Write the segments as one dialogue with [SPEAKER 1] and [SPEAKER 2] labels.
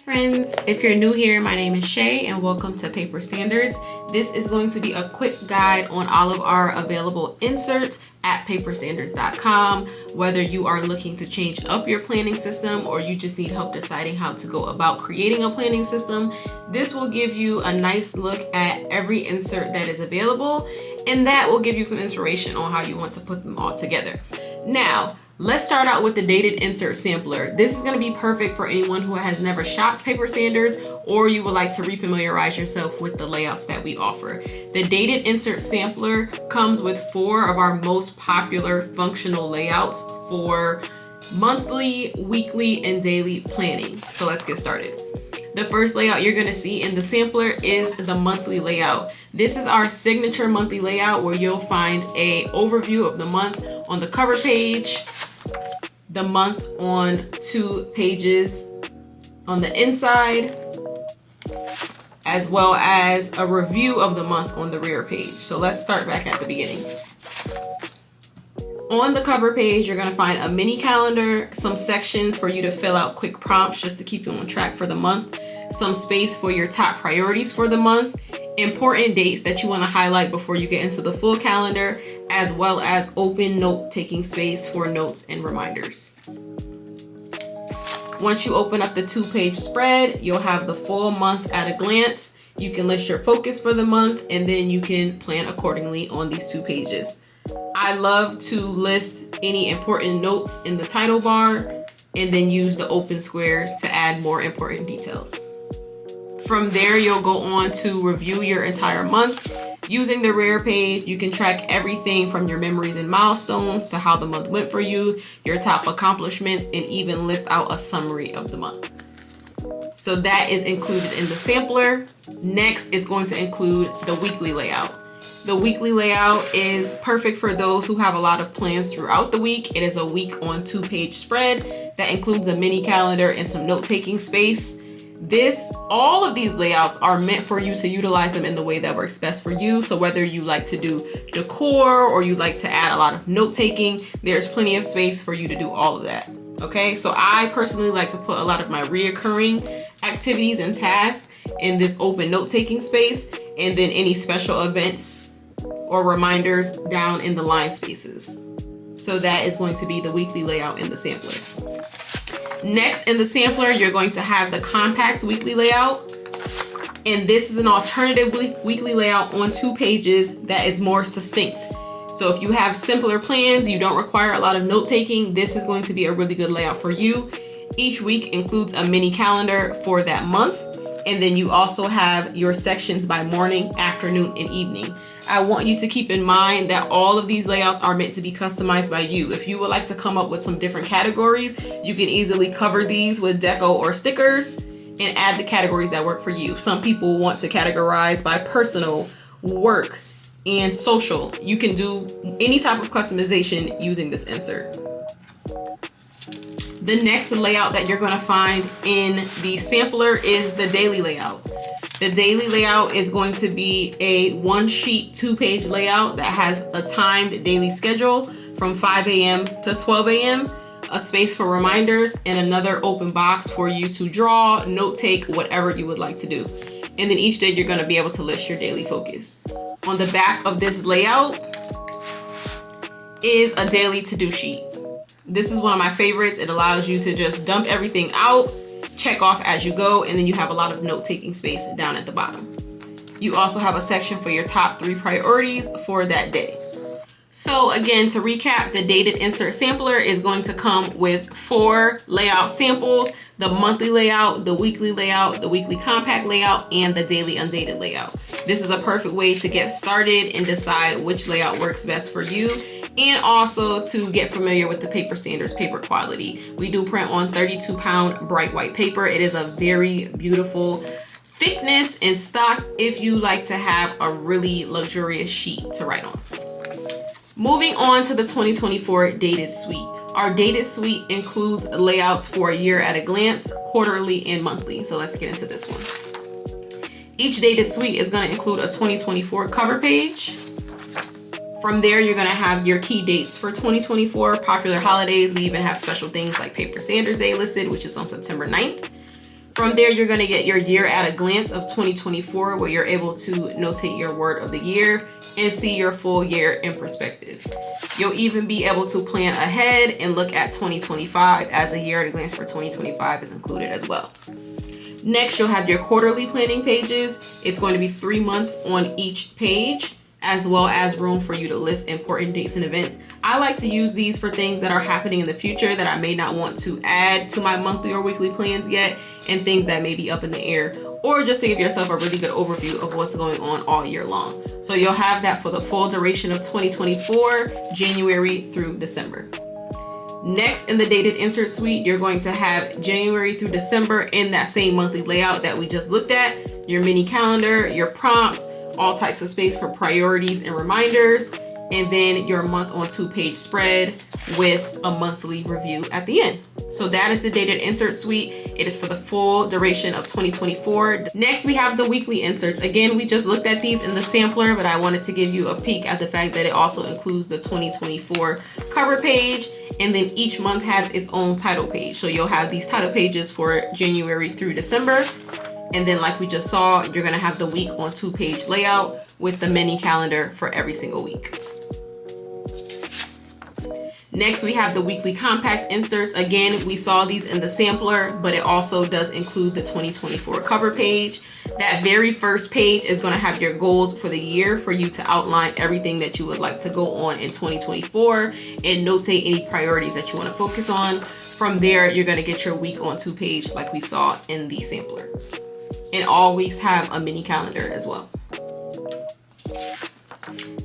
[SPEAKER 1] friends, if you're new here, my name is Shay and welcome to Paper Standards. This is going to be a quick guide on all of our available inserts at paperstandards.com. Whether you are looking to change up your planning system or you just need help deciding how to go about creating a planning system, this will give you a nice look at every insert that is available, and that will give you some inspiration on how you want to put them all together. Now, let's start out with the dated insert sampler. This is going to be perfect for anyone who has never shopped Paper Standards or you would like to refamiliarize yourself with the layouts that we offer. The dated insert sampler comes with 4 of our most popular functional layouts for monthly, weekly, and daily planning. So let's get started. The first layout you're going to see in the sampler is the monthly layout. This is our signature monthly layout where you'll find an overview of the month on the cover page, the month on 2 pages on the inside, as well as a review of the month on the rear page. So let's start back at the beginning. On the cover page, you're going to find a mini calendar, some sections for you to fill out quick prompts just to keep you on track for the month, some space for your top priorities for the month, important dates that you want to highlight before you get into the full calendar, as well as open note-taking space for notes and reminders. Once you open up the 2-page spread, you'll have the full month at a glance. You can list your focus for the month, and then you can plan accordingly on these 2 pages. I love to list any important notes in the title bar and then use the open squares to add more important details. From there, you'll go on to review your entire month. Using the rear page, you can track everything from your memories and milestones to how the month went for you, your top accomplishments, and even list out a summary of the month. So that is included in the sampler. Next is going to include the weekly layout. The weekly layout is perfect for those who have a lot of plans throughout the week. It is a week on 2-page spread that includes a mini calendar and some note-taking space. All of these layouts are meant for you to utilize them in the way that works best for you. So whether you like to do decor or you like to add a lot of note-taking, there's plenty of space for you to do all of that. Okay, so I personally like to put a lot of my reoccurring activities and tasks in this open note-taking space, and then any special events or reminders down in the line spaces. So that is going to be the weekly layout in the sampler. Next in the sampler, you're going to have the compact weekly layout. And this is an alternative weekly layout on 2 pages that is more succinct. So if you have simpler plans, you don't require a lot of note-taking, this is going to be a really good layout for you. Each week includes a mini calendar for that month. And then you also have your sections by morning, afternoon, and evening. I want you to keep in mind that all of these layouts are meant to be customized by you. If you would like to come up with some different categories, you can easily cover these with deco or stickers and add the categories that work for you. Some people want to categorize by personal, work, and social. You can do any type of customization using this insert. The next layout that you're going to find in the sampler is the daily layout. The daily layout is going to be a 1-sheet 2-page layout that has a timed daily schedule from 5 a.m. to 12 a.m., a space for reminders, and another open box for you to draw, note take, whatever you would like to do. And then each day you're going to be able to list your daily focus. On the back of this layout is a daily to-do sheet. This is one of my favorites. It allows you to just dump everything out, check off as you go, and then you have a lot of note-taking space down at the bottom. You also have a section for your top 3 priorities for that day. So again, to recap, the dated insert sampler is going to come with 4 layout samples: the monthly layout, the weekly compact layout, and the daily undated layout. This is a perfect way to get started and decide which layout works best for you, and also to get familiar with the Paper Standards paper quality. We do print on 32-pound bright white paper. It is a very beautiful thickness and stock if you like to have a really luxurious sheet to write on. Moving on to the 2024 Dated Suite. Our Dated Suite includes layouts for a year at a glance, quarterly, and monthly. So let's get into this one. Each Dated Suite is going to include a 2024 cover page. From there, you're going to have your key dates for 2024, popular holidays. We even have special things like Paper Standards Day listed, which is on September 9th. From there, you're going to get your year at a glance of 2024, where you're able to notate your word of the year and see your full year in perspective. You'll even be able to plan ahead and look at 2025, as a year at a glance for 2025 is included as well. Next, you'll have your quarterly planning pages. It's going to be 3 months on each page, as well as room for you to list important dates and events. I like to use these for things that are happening in the future that I may not want to add to my monthly or weekly plans yet, and things that may be up in the air, or just to give yourself a really good overview of what's going on all year long. So you'll have that for the full duration of 2024, January through December. Next, in the dated insert suite, you're going to have January through December in that same monthly layout that we just looked at. Your mini calendar, your prompts, all types of space for priorities and reminders, and then your month on 2-page spread with a monthly review at the end. So that is the dated insert suite. It is for the full duration of 2024. Next, we have the weekly inserts. Again, we just looked at these in the sampler, but I wanted to give you a peek at the fact that it also includes the 2024 cover page, and then each month has its own title page. So you'll have these title pages for January through December. And then, like we just saw, you're gonna have the week on 2-page layout with the mini calendar for every single week. Next, we have the weekly compact inserts. Again, we saw these in the sampler, but it also does include the 2024 cover page. That very first page is going to have your goals for the year for you to outline everything that you would like to go on in 2024 and notate any priorities that you want to focus on. From there, you're going to get your week on 2-page like we saw in the sampler. And all weeks have a mini calendar as well.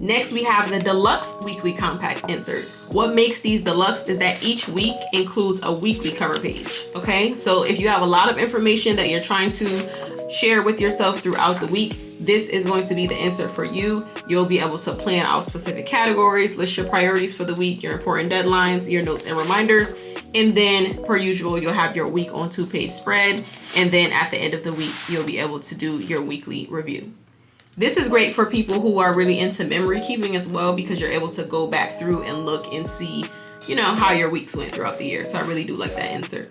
[SPEAKER 1] Next, we have the deluxe weekly compact inserts. What makes these deluxe is that each week includes a weekly cover page, okay? So if you have a lot of information that you're trying to share with yourself throughout the week, this is going to be the insert for you. You'll be able to plan out specific categories, list your priorities for the week, your important deadlines, your notes and reminders, and then per usual, you'll have your week on 2-page spread. And then at the end of the week, you'll be able to do your weekly review. This is great for people who are really into memory keeping as well, because you're able to go back through and look and see, how your weeks went throughout the year. So I really do like that insert.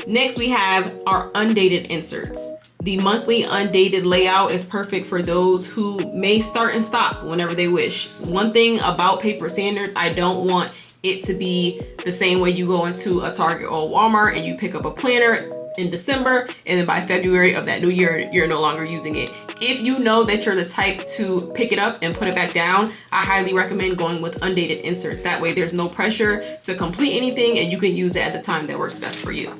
[SPEAKER 1] Next, we have our undated inserts. The monthly undated layout is perfect for those who may start and stop whenever they wish. One thing about paper standards, I don't want it to be the same way you go into a Target or Walmart and you pick up a planner in December, and then by February of that new year, you're no longer using it. If you know that you're the type to pick it up and put it back down, I highly recommend going with undated inserts. That way there's no pressure to complete anything and you can use it at the time that works best for you.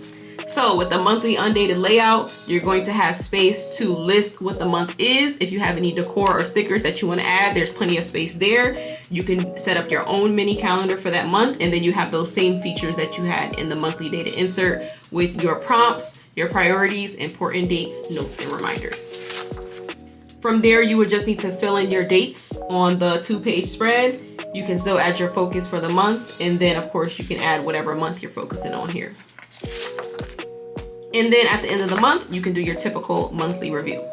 [SPEAKER 1] So with the monthly undated layout, you're going to have space to list what the month is. If you have any decor or stickers that you want to add, there's plenty of space there. You can set up your own mini calendar for that month, and then you have those same features that you had in the monthly dated insert with your prompts, your priorities, important dates, notes, and reminders. From there, you would just need to fill in your dates on the 2-page spread. You can still add your focus for the month, and then of course you can add whatever month you're focusing on here. And then at the end of the month, you can do your typical monthly review.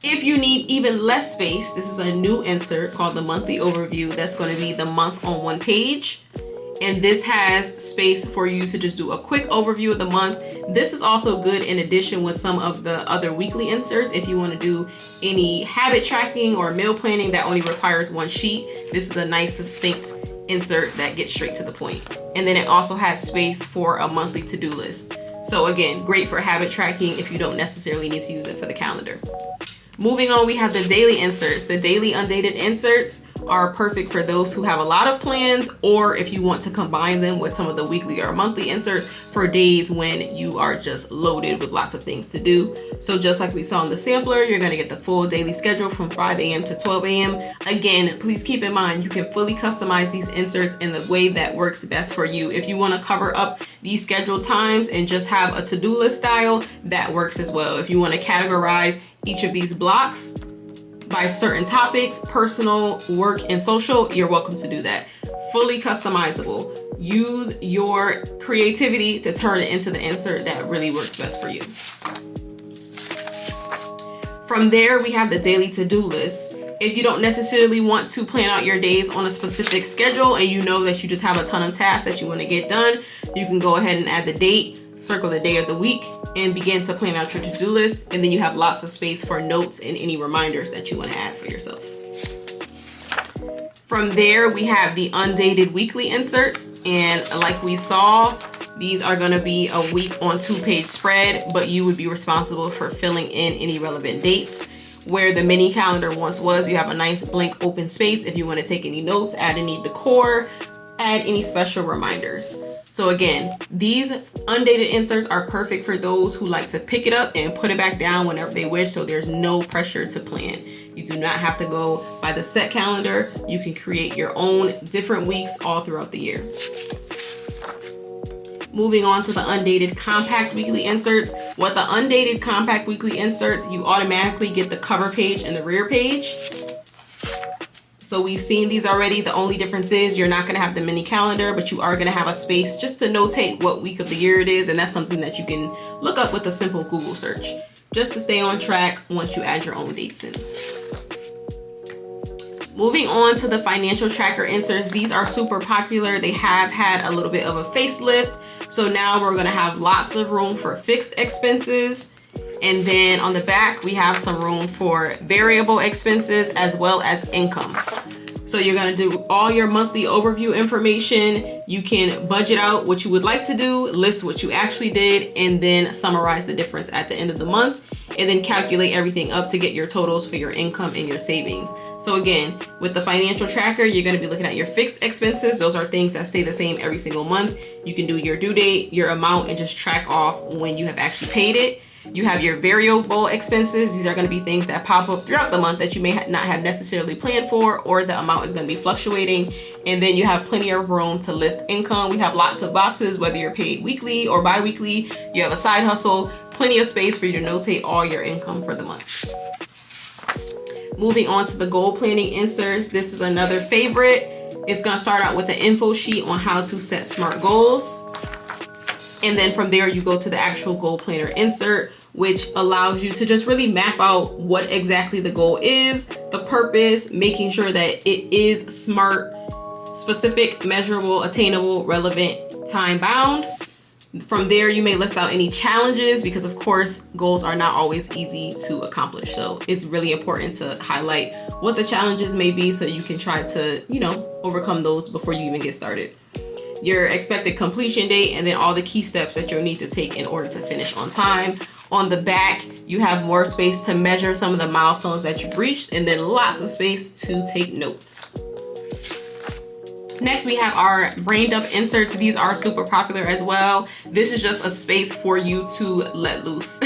[SPEAKER 1] If you need even less space, this is a new insert called the monthly overview. That's going to be the month on 1 page. And this has space for you to just do a quick overview of the month. This is also good in addition with some of the other weekly inserts. If you want to do any habit tracking or meal planning that only requires 1 sheet, this is a nice succinct insert that gets straight to the point. And then it also has space for a monthly to-do list. So again, great for habit tracking if you don't necessarily need to use it for the calendar. Moving on, we have the daily inserts. The daily undated inserts are perfect for those who have a lot of plans, or if you want to combine them with some of the weekly or monthly inserts for days when you are just loaded with lots of things to do. So just like we saw in the sampler, you're going to get the full daily schedule from 5 a.m. to 12 a.m. Again, please keep in mind, you can fully customize these inserts in the way that works best for you. If you want to cover up these scheduled times and just have a to-do list style, that works as well. If you want to categorize each of these blocks by certain topics, personal, work, and social, you're welcome to do that. Fully customizable. Use your creativity to turn it into the insert that really works best for you. From there, we have the daily to-do list. If you don't necessarily want to plan out your days on a specific schedule and you know that you just have a ton of tasks that you want to get done, you can go ahead and add the date, circle the day of the week, and begin to plan out your to-do list. And then you have lots of space for notes and any reminders that you want to add for yourself. From there, we have the undated weekly inserts. And like we saw, these are going to be a week on 2-page spread, but you would be responsible for filling in any relevant dates. Where the mini calendar once was, you have a nice blank open space if you want to take any notes, add any decor, add any special reminders. So again, these undated inserts are perfect for those who like to pick it up and put it back down whenever they wish, so there's no pressure to plan. You do not have to go by the set calendar. You can create your own different weeks all throughout the year. Moving on to the undated compact weekly inserts. With the undated compact weekly inserts, you automatically get the cover page and the rear page. So we've seen these already. The only difference is you're not gonna have the mini calendar, but you are gonna have a space just to notate what week of the year it is. And that's something that you can look up with a simple Google search, just to stay on track once you add your own dates in. Moving on to the financial tracker inserts. These are super popular. They have had a little bit of a facelift. So now we're gonna have lots of room for fixed expenses. And then on the back, we have some room for variable expenses as well as income. So you're gonna do all your monthly overview information. You can budget out what you would like to do, list what you actually did, and then summarize the difference at the end of the month, and then calculate everything up to get your totals for your income and your savings. So again, with the financial tracker, you're gonna be looking at your fixed expenses. Those are things that stay the same every single month. You can do your due date, your amount, and just track off when you have actually paid it. You have your variable expenses. These are gonna be things that pop up throughout the month that you may not have necessarily planned for, or the amount is gonna be fluctuating. And then you have plenty of room to list income. We have lots of boxes, whether you're paid weekly or bi-weekly, you have a side hustle, plenty of space for you to notate all your income for the month. Moving on to the goal planning inserts. This is another favorite. It's gonna start out with an info sheet on how to set SMART goals. And then from there, you go to the actual goal planner insert, which allows you to just really map out what exactly the goal is, the purpose, making sure that it is SMART, specific, measurable, attainable, relevant, time bound. From there, you may list out any challenges, because of course, goals are not always easy to accomplish. So it's really important to highlight what the challenges may be so you can try to, overcome those before you even get started. Your expected completion date, and then all the key steps that you'll need to take in order to finish on time. On the back, you have more space to measure some of the milestones that you've reached, and then lots of space to take notes. Next, we have our brain dump inserts. These are super popular as well. This is just a space for you to let loose.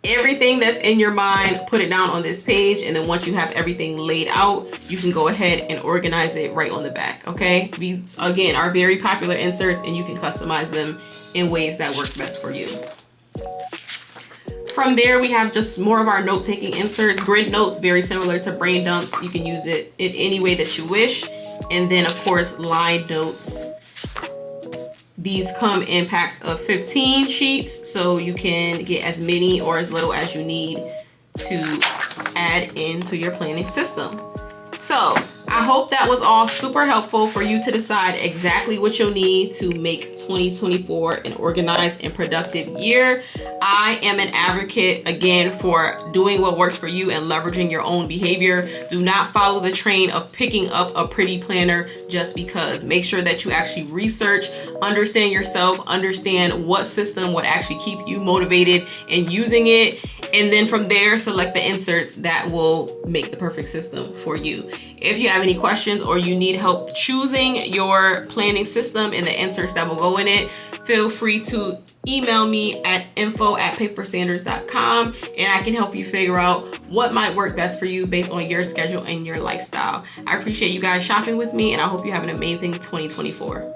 [SPEAKER 1] Everything that's in your mind, put it down on this page, and then once you have everything laid out, you can go ahead and organize it right on the back, okay? These, again, are very popular inserts, and you can customize them in ways that work best for you. From there, we have just more of our note-taking inserts. Grid notes, very similar to brain dumps. You can use it in any way that you wish. And then, of course, line notes. These come in packs of 15 sheets, so you can get as many or as little as you need to add into your planning system. So I hope that was all super helpful for you to decide exactly what you'll need to make 2024 an organized and productive year. I am an advocate, again, for doing what works for you and leveraging your own behavior. Do not follow the train of picking up a pretty planner just because. Make sure that you actually research, understand yourself, understand what system would actually keep you motivated in using it. And then from there, select the inserts that will make the perfect system for you. If you have any questions or you need help choosing your planning system and the inserts that will go in it, feel free to email me at info@paperstandards.com, and I can help you figure out what might work best for you based on your schedule and your lifestyle. I appreciate you guys shopping with me, and I hope you have an amazing 2024.